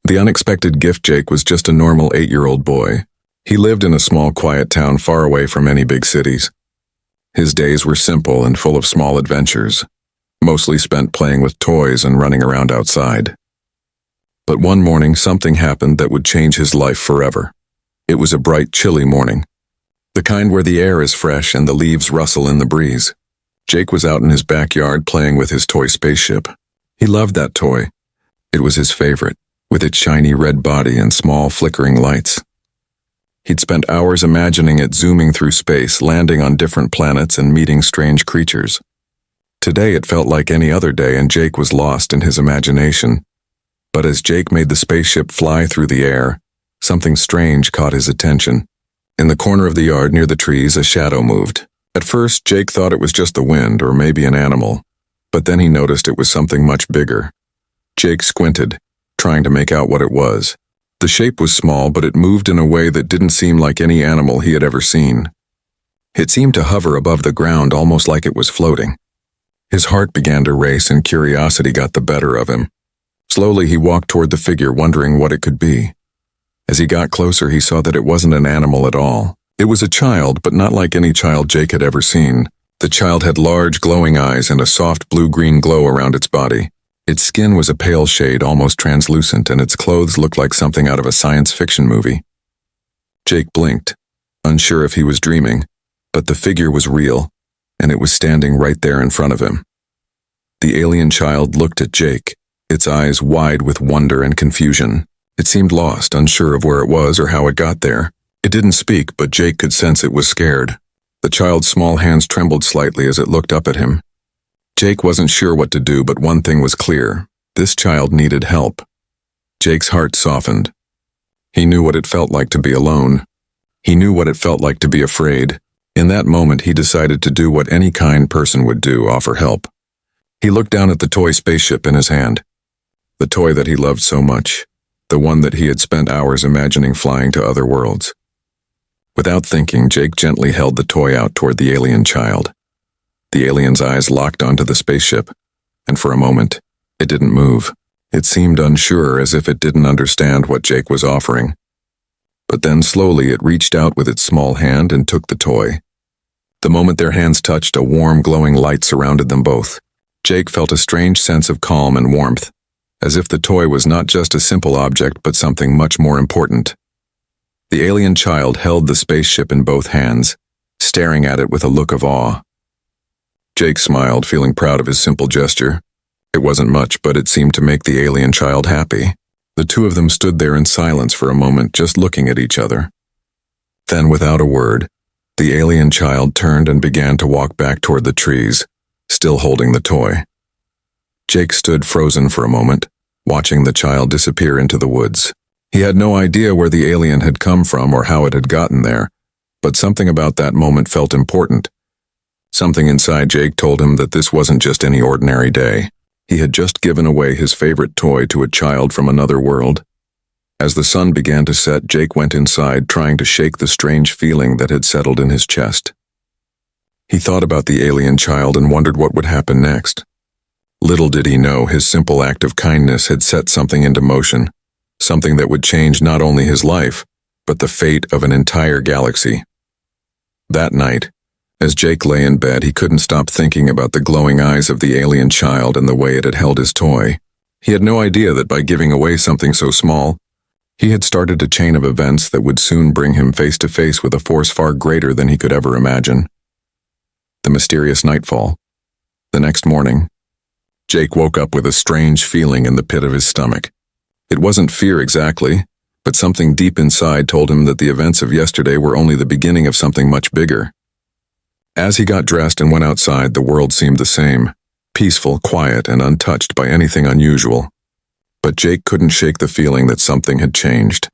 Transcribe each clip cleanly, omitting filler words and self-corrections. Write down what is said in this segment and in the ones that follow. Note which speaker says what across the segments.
Speaker 1: The unexpected gift Jake was just a normal 8-year-old boy. He lived in a small, quiet town far away from any big cities. His days were simple and full of small adventures, mostly spent playing with toys and running around outside. But one morning, something happened that would change his life forever. It was a bright, chilly morning, the kind where the air is fresh and the leaves rustle in the breeze. Jake was out in his backyard playing with his toy spaceship. He loved that toy. It was his favorite, with its shiny red body and small flickering lights. He'd spent hours imagining it zooming through space, landing on different planets and meeting strange creatures. Today it felt like any other day and Jake was lost in his imagination. But as Jake made the spaceship fly through the air, something strange caught his attention. In the corner of the yard near the trees, a shadow moved. At first, Jake thought it was just the wind or maybe an animal, but then he noticed it was something much bigger. Jake squinted, trying to make out what it was. The shape was small, but it moved in a way that didn't seem like any animal he had ever seen. It seemed to hover above the ground almost like it was floating. His heart began to race and curiosity got the better of him. Slowly he walked toward the figure, wondering what it could be. As he got closer, he saw that it wasn't an animal at all. It was a child, but not like any child Jake had ever seen. The child had large, glowing eyes and a soft blue-green glow around its body. Its skin was a pale shade, almost translucent, and its clothes looked like something out of a science fiction movie. Jake blinked, unsure if he was dreaming, but the figure was real, and it was standing right there in front of him. The alien child looked at Jake, its eyes wide with wonder and confusion. It seemed lost, unsure of where it was or how it got there. It didn't speak, but Jake could sense it was scared. The child's small hands trembled slightly as it looked up at him. Jake wasn't sure what to do, but one thing was clear. This child needed help. Jake's heart softened. He knew what it felt like to be alone. He knew what it felt like to be afraid. In that moment, he decided to do what any kind person would do, offer help. He looked down at the toy spaceship in his hand. The toy that he loved so much. The one that he had spent hours imagining flying to other worlds. Without thinking, Jake gently held the toy out toward the alien child. The alien's eyes locked onto the spaceship, and for a moment, it didn't move. It seemed unsure, as if it didn't understand what Jake was offering. But then slowly it reached out with its small hand and took the toy. The moment their hands touched, a warm, glowing light surrounded them both. Jake felt a strange sense of calm and warmth, as if the toy was not just a simple object but something much more important. The alien child held the spaceship in both hands, staring at it with a look of awe. Jake smiled, feeling proud of his simple gesture. It wasn't much, but it seemed to make the alien child happy. The two of them stood there in silence for a moment, just looking at each other. Then, without a word, the alien child turned and began to walk back toward the trees, still holding the toy. Jake stood frozen for a moment, watching the child disappear into the woods. He had no idea where the alien had come from or how it had gotten there, but something about that moment felt important. Something inside Jake told him that this wasn't just any ordinary day. He had just given away his favorite toy to a child from another world. As the sun began to set, Jake went inside, trying to shake the strange feeling that had settled in his chest. He thought about the alien child and wondered what would happen next. Little did he know his simple act of kindness had set something into motion, something that would change not only his life, but the fate of an entire galaxy. That night, as Jake lay in bed, he couldn't stop thinking about the glowing eyes of the alien child and the way it had held his toy. He had no idea that by giving away something so small, he had started a chain of events that would soon bring him face to face with a force far greater than he could ever imagine. The mysterious nightfall. The next morning, Jake woke up with a strange feeling in the pit of his stomach. It wasn't fear exactly, but something deep inside told him that the events of yesterday were only the beginning of something much bigger. As he got dressed and went outside, the world seemed the same, peaceful, quiet, and untouched by anything unusual. But Jake couldn't shake the feeling that something had changed.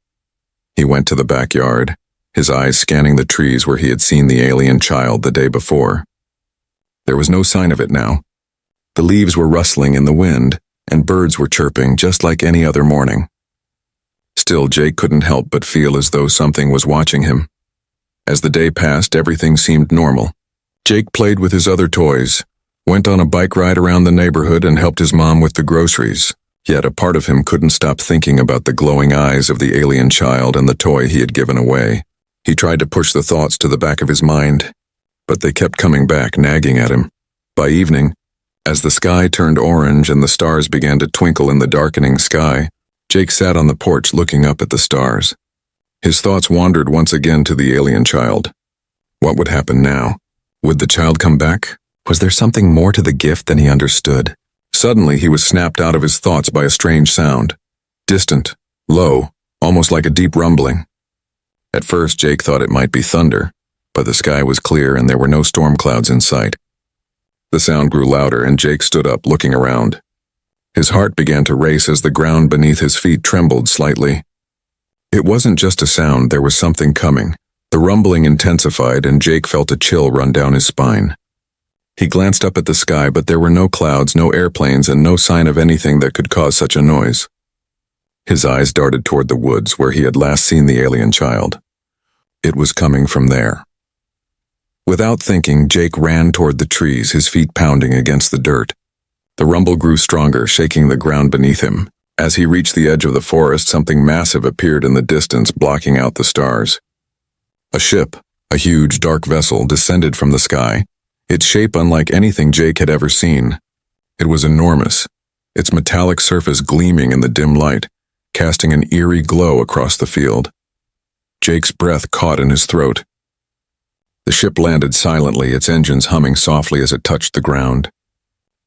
Speaker 1: He went to the backyard, his eyes scanning the trees where he had seen the alien child the day before. There was no sign of it now. The leaves were rustling in the wind, and birds were chirping just like any other morning. Still, Jake couldn't help but feel as though something was watching him. As the day passed, everything seemed normal. Jake played with his other toys, went on a bike ride around the neighborhood, and helped his mom with the groceries. Yet a part of him couldn't stop thinking about the glowing eyes of the alien child and the toy he had given away. He tried to push the thoughts to the back of his mind, but they kept coming back, nagging at him. By evening, as the sky turned orange and the stars began to twinkle in the darkening sky, Jake sat on the porch looking up at the stars. His thoughts wandered once again to the alien child. What would happen now? Would the child come back? Was there something more to the gift than he understood? Suddenly, he was snapped out of his thoughts by a strange sound. Distant, low, almost like a deep rumbling. At first, Jake thought it might be thunder, but the sky was clear and there were no storm clouds in sight. The sound grew louder and Jake stood up, looking around. His heart began to race as the ground beneath his feet trembled slightly. It wasn't just a sound, there was something coming. The rumbling intensified and Jake felt a chill run down his spine. He glanced up at the sky, but there were no clouds, no airplanes, and no sign of anything that could cause such a noise. His eyes darted toward the woods where he had last seen the alien child. It was coming from there. Without thinking, Jake ran toward the trees, his feet pounding against the dirt. The rumble grew stronger, shaking the ground beneath him. As he reached the edge of the forest, something massive appeared in the distance, blocking out the stars. A ship, a huge, dark vessel, descended from the sky, its shape unlike anything Jake had ever seen. It was enormous, its metallic surface gleaming in the dim light, casting an eerie glow across the field. Jake's breath caught in his throat. The ship landed silently, its engines humming softly as it touched the ground.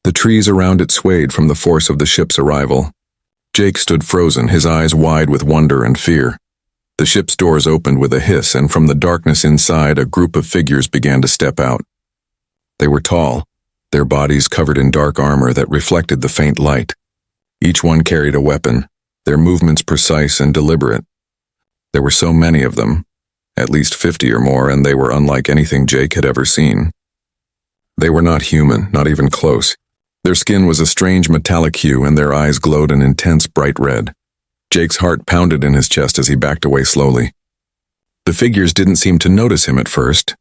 Speaker 1: The trees around it swayed from the force of the ship's arrival. Jake stood frozen, his eyes wide with wonder and fear. The ship's doors opened with a hiss, and from the darkness inside, a group of figures began to step out. They were tall, their bodies covered in dark armor that reflected the faint light. Each one carried a weapon, their movements precise and deliberate. There were so many of them, at least 50 or more, and they were unlike anything Jake had ever seen. They were not human, not even close. Their skin was a strange metallic hue, and their eyes glowed an intense bright red. Jake's heart pounded in his chest as he backed away slowly. The figures didn't seem to notice him at first.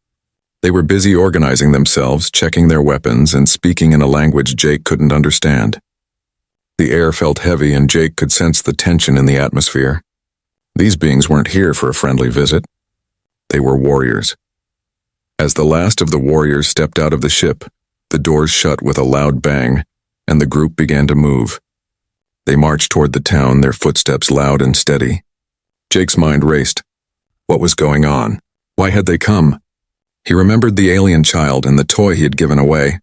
Speaker 1: They were busy organizing themselves, checking their weapons, and speaking in a language Jake couldn't understand. The air felt heavy, and Jake could sense the tension in the atmosphere. These beings weren't here for a friendly visit. They were warriors. As the last of the warriors stepped out of the ship, the doors shut with a loud bang, and the group began to move. They marched toward the town, their footsteps loud and steady. Jake's mind raced. What was going on? Why had they come? He remembered the alien child and the toy he had given away.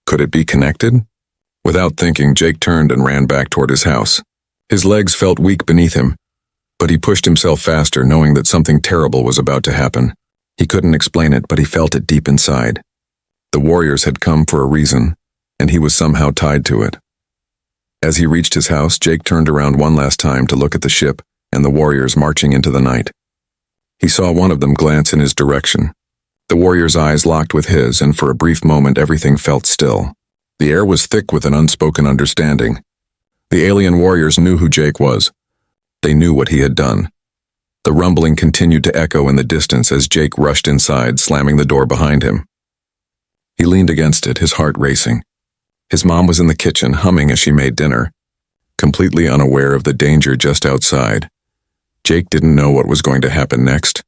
Speaker 1: Could it be connected? Without thinking, Jake turned and ran back toward his house. His legs felt weak beneath him, but he pushed himself faster, knowing that something terrible was about to happen. He couldn't explain it, but he felt it deep inside. The warriors had come for a reason, and he was somehow tied to it. As he reached his house, Jake turned around one last time to look at the ship and the warriors marching into the night. He saw one of them glance in his direction. The warrior's eyes locked with his, and for a brief moment everything felt still. The air was thick with an unspoken understanding. The alien warriors knew who Jake was. They knew what he had done. The rumbling continued to echo in the distance as Jake rushed inside, slamming the door behind him. He leaned against it, his heart racing. His mom was in the kitchen, humming as she made dinner, completely unaware of the danger just outside. Jake didn't know what was going to happen next,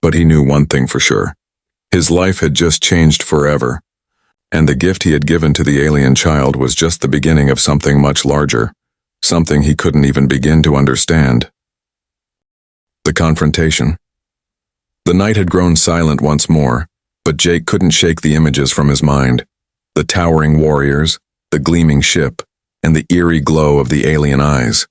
Speaker 1: but he knew one thing for sure. His life had just changed forever, and the gift he had given to the alien child was just the beginning of something much larger, something he couldn't even begin to understand. The confrontation. The night had grown silent once more, but Jake couldn't shake the images from his mind. The towering warriors, the gleaming ship, and the eerie glow of the alien eyes.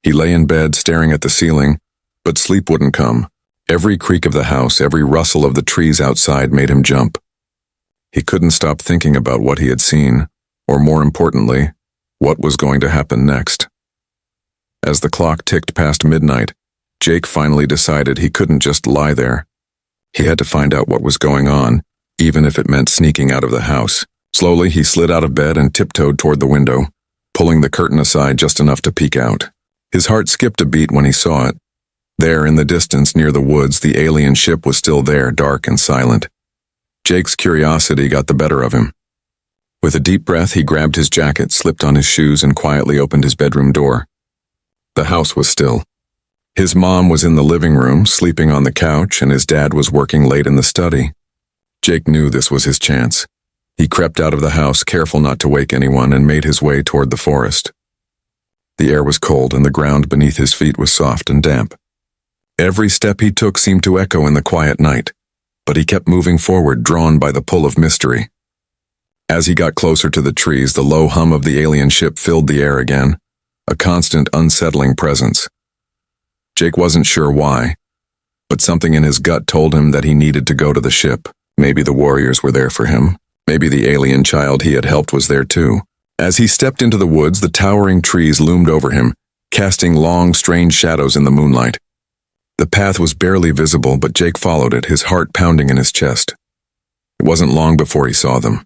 Speaker 1: He lay in bed staring at the ceiling, but sleep wouldn't come. Every creak of the house, every rustle of the trees outside made him jump. He couldn't stop thinking about what he had seen, or more importantly, what was going to happen next. As the clock ticked past midnight, Jake finally decided he couldn't just lie there. He had to find out what was going on, even if it meant sneaking out of the house. Slowly, he slid out of bed and tiptoed toward the window, pulling the curtain aside just enough to peek out. His heart skipped a beat when he saw it. There, in the distance near the woods, the alien ship was still there, dark and silent. Jake's curiosity got the better of him. With a deep breath, he grabbed his jacket, slipped on his shoes, and quietly opened his bedroom door. The house was still. His mom was in the living room, sleeping on the couch, and his dad was working late in the study. Jake knew this was his chance. He crept out of the house, careful not to wake anyone, and made his way toward the forest. The air was cold, and the ground beneath his feet was soft and damp. Every step he took seemed to echo in the quiet night, but he kept moving forward, drawn by the pull of mystery. As he got closer to the trees, the low hum of the alien ship filled the air again, a constant, unsettling presence. Jake wasn't sure why, but something in his gut told him that he needed to go to the ship. Maybe the warriors were there for him. Maybe the alien child he had helped was there too. As he stepped into the woods, the towering trees loomed over him, casting long, strange shadows in the moonlight. The path was barely visible, but Jake followed it, his heart pounding in his chest. It wasn't long before he saw them.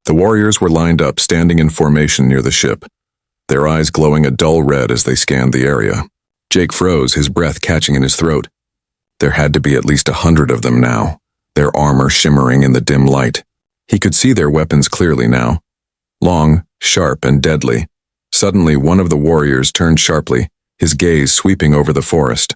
Speaker 1: The warriors were lined up, standing in formation near the ship, their eyes glowing a dull red as they scanned the area. Jake froze, his breath catching in his throat. There had to be at least 100 of them now, their armor shimmering in the dim light. He could see their weapons clearly now, long, sharp, and deadly. Suddenly, one of the warriors turned sharply, his gaze sweeping over the forest.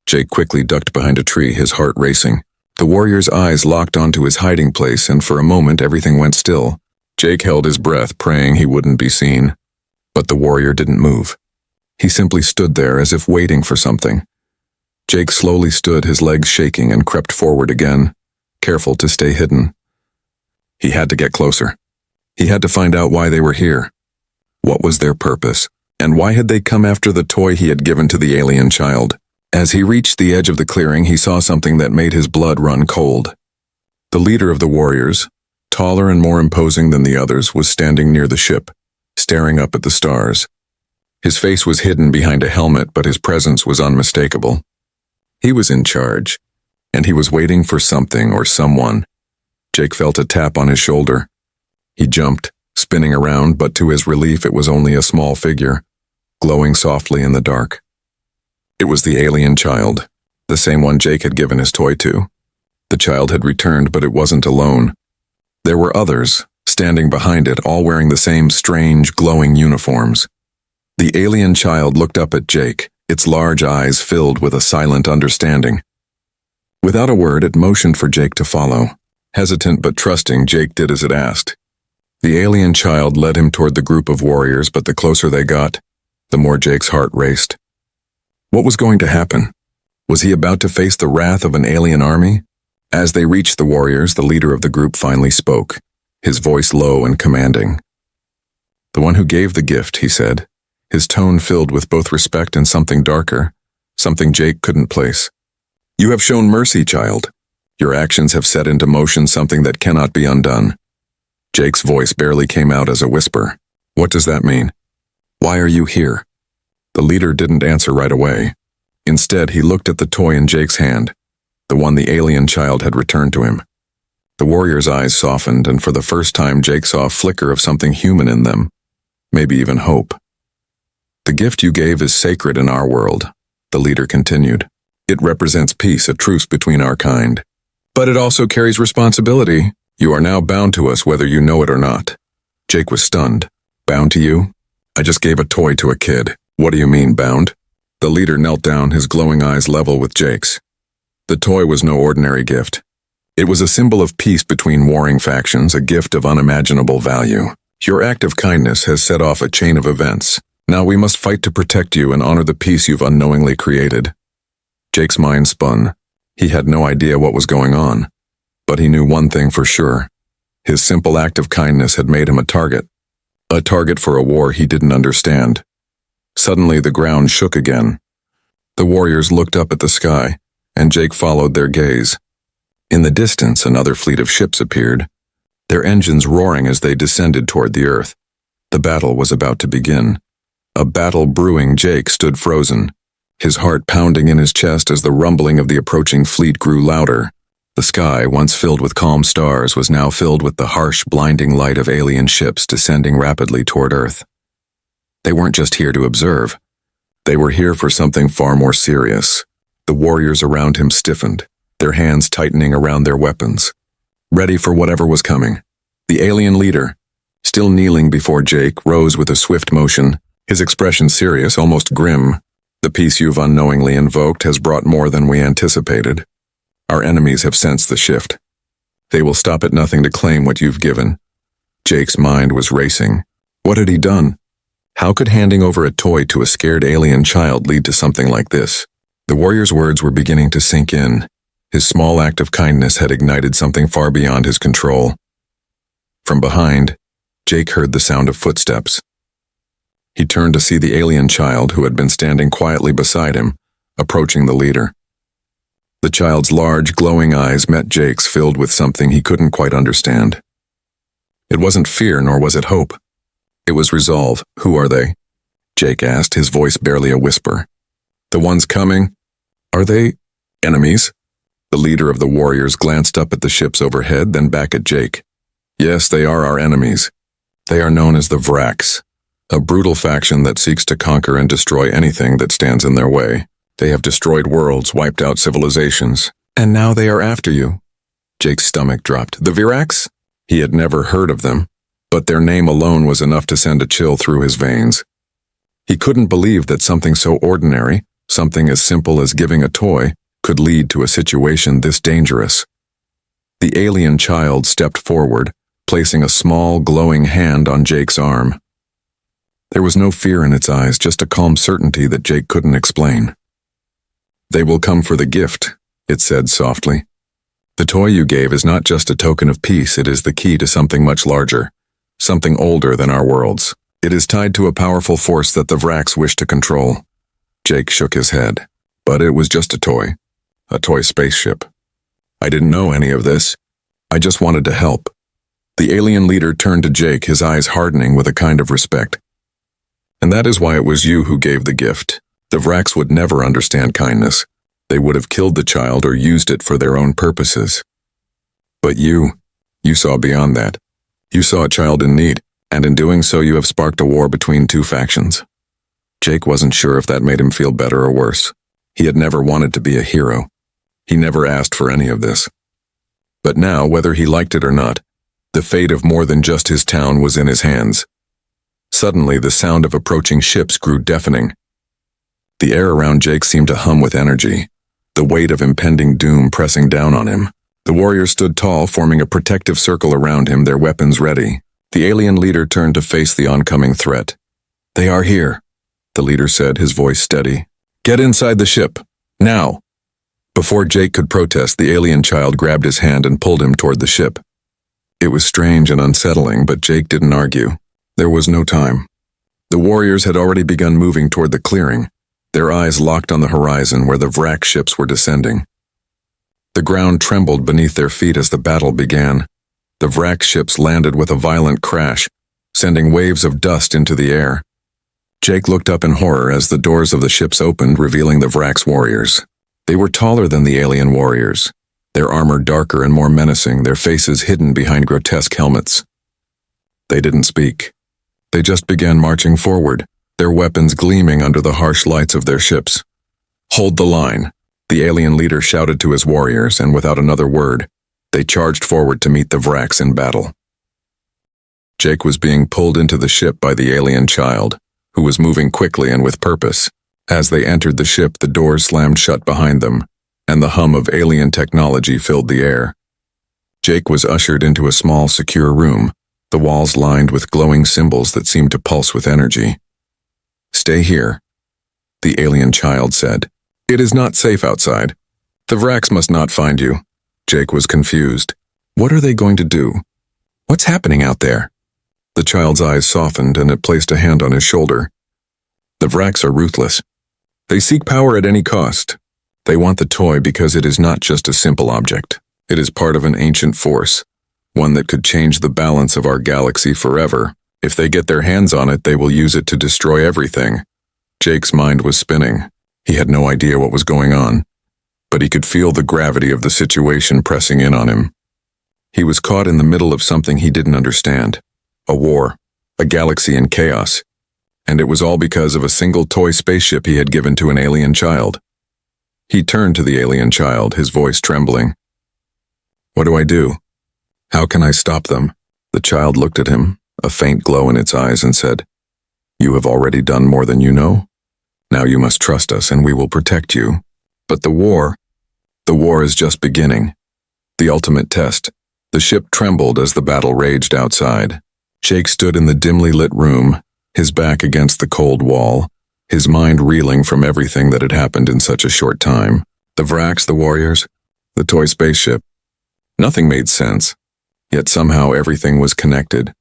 Speaker 1: Jake quickly ducked behind a tree, his heart racing. The warrior's eyes locked onto his hiding place, and for a moment everything went still. Jake held his breath, praying he wouldn't be seen. But the warrior didn't move. He simply stood there as if waiting for something. Jake slowly stood, his legs shaking, and crept forward again, careful to stay hidden. He had to get closer. He had to find out why they were here. What was their purpose? And why had they come after the toy he had given to the alien child? As he reached the edge of the clearing, he saw something that made his blood run cold. The leader of the warriors, taller and more imposing than the others, was standing near the ship, staring up at the stars. His face was hidden behind a helmet, but his presence was unmistakable. He was in charge, and he was waiting for something or someone. Jake felt a tap on his shoulder. He jumped, spinning around, but to his relief it was only a small figure, glowing softly in the dark. It was the alien child, the same one Jake had given his toy to. The child had returned, but it wasn't alone. There were others, standing behind it, all wearing the same strange, glowing uniforms. The alien child looked up at Jake, its large eyes filled with a silent understanding. Without a word, it motioned for Jake to follow. Hesitant but trusting, Jake did as it asked. The alien child led him toward the group of warriors, but the closer they got, the more Jake's heart raced. What was going to happen? Was he about to face the wrath of an alien army? As they reached the warriors, the leader of the group finally spoke, his voice low and commanding. "The one who gave the gift," he said, his tone filled with both respect and something darker, something Jake couldn't place. "You have shown mercy, child. Your actions have set into motion something that cannot be undone." Jake's voice barely came out as a whisper. "What does that mean? Why are you here?" The leader didn't answer right away. Instead, he looked at the toy in Jake's hand, the one the alien child had returned to him. The warrior's eyes softened, and for the first time Jake saw a flicker of something human in them, maybe even hope. "The gift you gave is sacred in our world," the leader continued. "It represents peace, a truce between our kind. But it also carries responsibility. You are now bound to us whether you know it or not." Jake was stunned. "Bound to you? I just gave a toy to a kid. What do you mean, bound?" The leader knelt down, his glowing eyes level with Jake's. The toy was no ordinary gift. It was a symbol of peace between warring factions, a gift of unimaginable value. Your act of kindness has set off a chain of events. Now we must fight to protect you and honor the peace you've unknowingly created. Jake's mind spun. He had no idea what was going on, but he knew one thing for sure. His simple act of kindness had made him a target for a war he didn't understand. Suddenly the ground shook again. The warriors looked up at the sky, and Jake followed their gaze. In the distance, another fleet of ships appeared, their engines roaring as they descended toward the earth. The battle was about to begin. A battle brewing. Jake stood frozen, his heart pounding in his chest as the rumbling of the approaching fleet grew louder. The sky, once filled with calm stars, was now filled with the harsh, blinding light of alien ships descending rapidly toward Earth. They weren't just here to observe. They were here for something far more serious. The warriors around him stiffened, their hands tightening around their weapons, ready for whatever was coming. The alien leader, still kneeling before Jake, rose with a swift motion, his expression serious, almost grim. The peace you've unknowingly invoked has brought more than we anticipated. Our enemies have sensed the shift. They will stop at nothing to claim what you've given. Jake's mind was racing. What had he done? How could handing over a toy to a scared alien child lead to something like this? The warrior's words were beginning to sink in. His small act of kindness had ignited something far beyond his control. From behind, Jake heard the sound of footsteps. He turned to see the alien child who had been standing quietly beside him, approaching the leader. The child's large, glowing eyes met Jake's, filled with something he couldn't quite understand. It wasn't fear, nor was it hope. It was resolve. Who are they? Jake asked, his voice barely a whisper. The ones coming? Are they enemies? The leader of the warriors glanced up at the ships overhead, then back at Jake. Yes, they are our enemies. They are known as the Vraks, a brutal faction that seeks to conquer and destroy anything that stands in their way. They have destroyed worlds, wiped out civilizations, and now they are after you. Jake's stomach dropped. The Vraks? He had never heard of them, but their name alone was enough to send a chill through his veins. He couldn't believe that something so ordinary, something as simple as giving a toy, could lead to a situation this dangerous. The alien child stepped forward, placing a small, glowing hand on Jake's arm. There was no fear in its eyes, just a calm certainty that Jake couldn't explain. They will come for the gift, it said softly. The toy you gave is not just a token of peace, it is the key to something much larger, something older than our worlds. It is tied to a powerful force that the Vraks wish to control. Jake shook his head. But it was just a toy spaceship. I didn't know any of this. I just wanted to help. The alien leader turned to Jake, his eyes hardening with a kind of respect. And that is why it was you who gave the gift. The Vraks would never understand kindness. They would have killed the child or used it for their own purposes. But you saw beyond that. You saw a child in need, and in doing so you have sparked a war between two factions. Jake wasn't sure if that made him feel better or worse. He had never wanted to be a hero. He never asked for any of this. But now, whether he liked it or not, the fate of more than just his town was in his hands. Suddenly, the sound of approaching ships grew deafening. The air around Jake seemed to hum with energy, the weight of impending doom pressing down on him. The warriors stood tall, forming a protective circle around him, their weapons ready. The alien leader turned to face the oncoming threat. They are here, the leader said, his voice steady. Get inside the ship, now. Before Jake could protest, the alien child grabbed his hand and pulled him toward the ship. It was strange and unsettling, but Jake didn't argue. There was no time. The warriors had already begun moving toward the clearing, their eyes locked on the horizon where the Vrak ships were descending. The ground trembled beneath their feet as the battle began. The Vrak ships landed with a violent crash, sending waves of dust into the air. Jake looked up in horror as the doors of the ships opened, revealing the Vrak's warriors. They were taller than the alien warriors, their armor darker and more menacing, their faces hidden behind grotesque helmets. They didn't speak. They just began marching forward, their weapons gleaming under the harsh lights of their ships. Hold the line, the alien leader shouted to his warriors, and without another word, they charged forward to meet the Vraks in battle. Jake was being pulled into the ship by the alien child, who was moving quickly and with purpose. As they entered the ship, the doors slammed shut behind them, and the hum of alien technology filled the air. Jake was ushered into a small, secure room, the walls lined with glowing symbols that seemed to pulse with energy. Stay here, the alien child said. It is not safe outside. The Vraks must not find you. Jake was confused. What are they going to do? What's happening out there? The child's eyes softened, and it placed a hand on his shoulder. The Vraks are ruthless. They seek power at any cost. They want the toy because it is not just a simple object. It is part of an ancient force, one that could change the balance of our galaxy forever. If they get their hands on it, they will use it to destroy everything. Jake's mind was spinning. He had no idea what was going on, but he could feel the gravity of the situation pressing in on him. He was caught in the middle of something he didn't understand. A war, a galaxy in chaos, and it was all because of a single toy spaceship he had given to an alien child. He turned to the alien child, his voice trembling. What do I do? How can I stop them? The child looked at him, a faint glow in its eyes, and said, "You have already done more than you know. Now you must trust us and we will protect you. But the war is just beginning. The ultimate test." The ship trembled as the battle raged outside. Jake stood in the dimly lit room, his back against the cold wall, his mind reeling from everything that had happened in such a short time. The Vraks, the warriors, the toy spaceship. Nothing made sense, yet somehow everything was connected,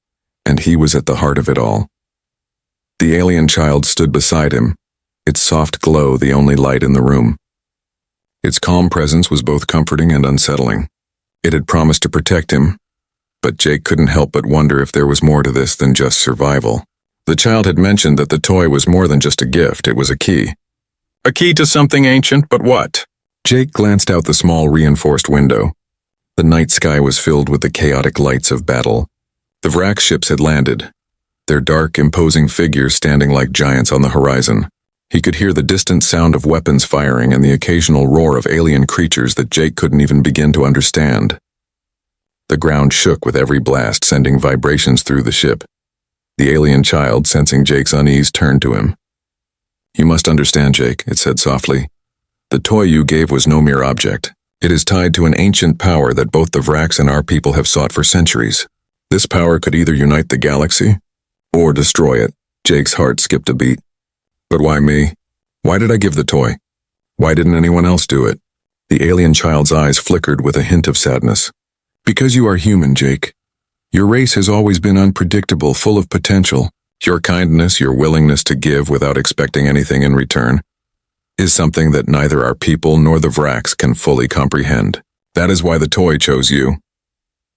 Speaker 1: and he was at the heart of it all. The alien child stood beside him, its soft glow the only light in the room. Its calm presence was both comforting and unsettling. It had promised to protect him, but Jake couldn't help but wonder if there was more to this than just survival. The child had mentioned that the toy was more than just a gift, it was a key. A key to something ancient, but what? Jake glanced out the small reinforced window. The night sky was filled with the chaotic lights of battle. The Vrak ships had landed, their dark, imposing figures standing like giants on the horizon. He could hear the distant sound of weapons firing and the occasional roar of alien creatures that Jake couldn't even begin to understand. The ground shook with every blast, sending vibrations through the ship. The alien child, sensing Jake's unease, turned to him. "You must understand, Jake," it said softly. "The toy you gave was no mere object. It is tied to an ancient power that both the Vraks and our people have sought for centuries. This power could either unite the galaxy or destroy it." Jake's heart skipped a beat. "But why me? Why did I give the toy? Why didn't anyone else do it?" The alien child's eyes flickered with a hint of sadness. "Because you are human, Jake. Your race has always been unpredictable, full of potential. Your kindness, your willingness to give without expecting anything in return, is something that neither our people nor the Vraks can fully comprehend. That is why the toy chose you."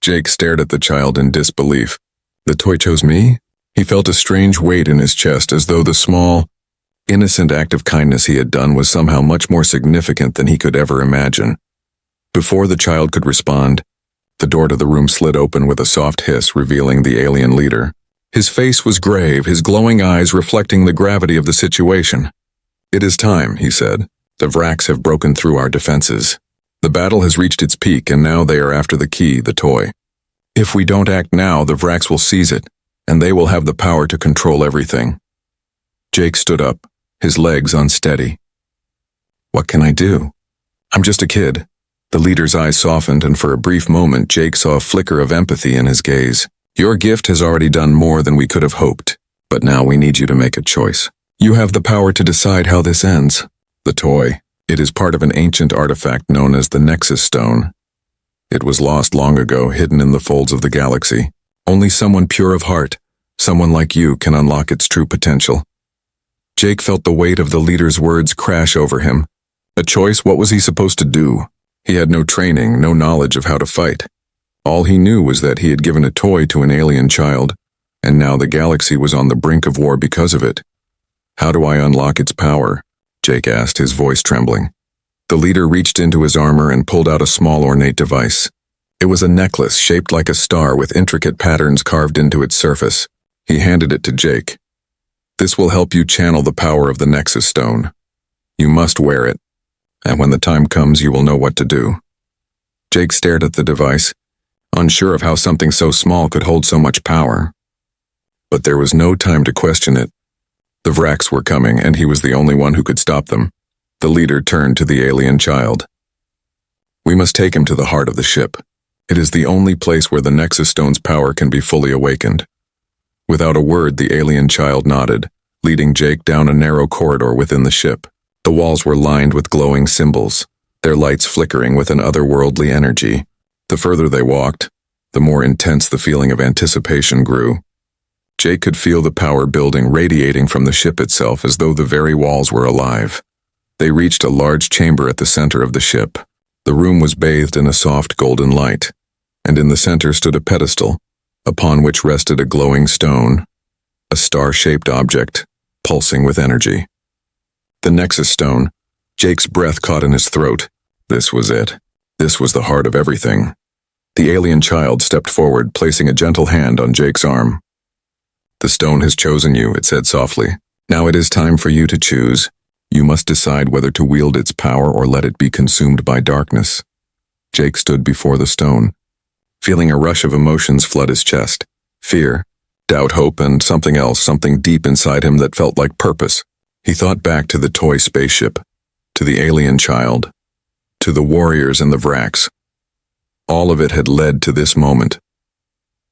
Speaker 1: Jake stared at the child in disbelief. "The toy chose me?" He felt a strange weight in his chest, as though the small, innocent act of kindness he had done was somehow much more significant than he could ever imagine. Before the child could respond, the door to the room slid open with a soft hiss, revealing the alien leader. His face was grave, his glowing eyes reflecting the gravity of the situation. "It is time," he said. "The Vraks have broken through our defenses. The battle has reached its peak, and now they are after the key, the toy. If we don't act now, the Vraks will seize it, and they will have the power to control everything." Jake stood up, his legs unsteady. "What can I do? I'm just a kid." The leader's eyes softened, and for a brief moment Jake saw a flicker of empathy in his gaze. "Your gift has already done more than we could have hoped, but now we need you to make a choice. You have the power to decide how this ends." The toy. It is part of an ancient artifact known as the Nexus Stone. It was lost long ago, hidden in the folds of the galaxy. Only someone pure of heart, someone like you, can unlock its true potential. Jake felt the weight of the leader's words crash over him. A choice? What was he supposed to do? He had no training, no knowledge of how to fight. All he knew was that he had given a toy to an alien child, and now the galaxy was on the brink of war because of it. "How do I unlock its power?" Jake asked, his voice trembling. The leader reached into his armor and pulled out a small ornate device. It was a necklace shaped like a star with intricate patterns carved into its surface. He handed it to Jake. "This will help you channel the power of the Nexus Stone. You must wear it, and when the time comes you will know what to do." Jake stared at the device, unsure of how something so small could hold so much power. But there was no time to question it. The Vraks were coming, and he was the only one who could stop them. The leader turned to the alien child. "We must take him to the heart of the ship. It is the only place where the Nexus Stone's power can be fully awakened." Without a word, the alien child nodded, leading Jake down a narrow corridor within the ship. The walls were lined with glowing symbols, their lights flickering with an otherworldly energy. The further they walked, the more intense the feeling of anticipation grew. Jake could feel the power building, radiating from the ship itself as though the very walls were alive. They reached a large chamber at the center of the ship. The room was bathed in a soft golden light, and in the center stood a pedestal, upon which rested a glowing stone, a star-shaped object, pulsing with energy. The Nexus Stone. Jake's breath caught in his throat. This was it. This was the heart of everything. The alien child stepped forward, placing a gentle hand on Jake's arm. "The stone has chosen you," it said softly. "Now it is time for you to choose. You must decide whether to wield its power or let it be consumed by darkness." Jake stood before the stone. feeling a rush of emotions flood his chest. Fear, doubt, hope, and something else, something deep inside him that felt like purpose. He thought back to the toy spaceship, to the alien child, to the warriors and the Vraks. All of it had led to this moment.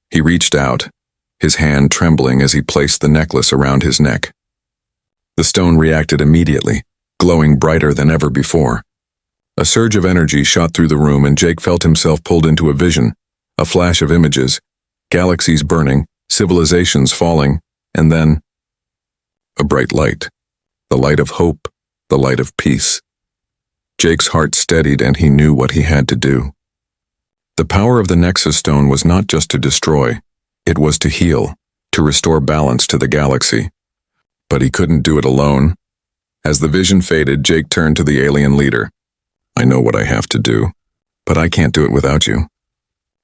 Speaker 1: He reached out, his hand trembling as he placed the necklace around his neck. The stone reacted immediately, glowing brighter than ever before. A surge of energy shot through the room and Jake felt himself pulled into a vision, a flash of images, galaxies burning, civilizations falling, and then a bright light. The light of hope, the light of peace. Jake's heart steadied and he knew what he had to do. The power of the Nexus Stone was not just to destroy, it was to heal, to restore balance to the galaxy. But he couldn't do it alone. As the vision faded, Jake turned to the alien leader. I know what I have to do, but I can't do it without you.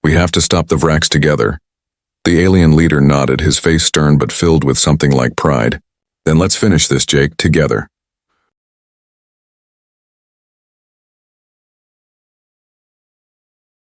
Speaker 1: We have to stop the Vraks together. The alien leader nodded, his face stern but filled with something like pride. Then let's finish this, Jake, together.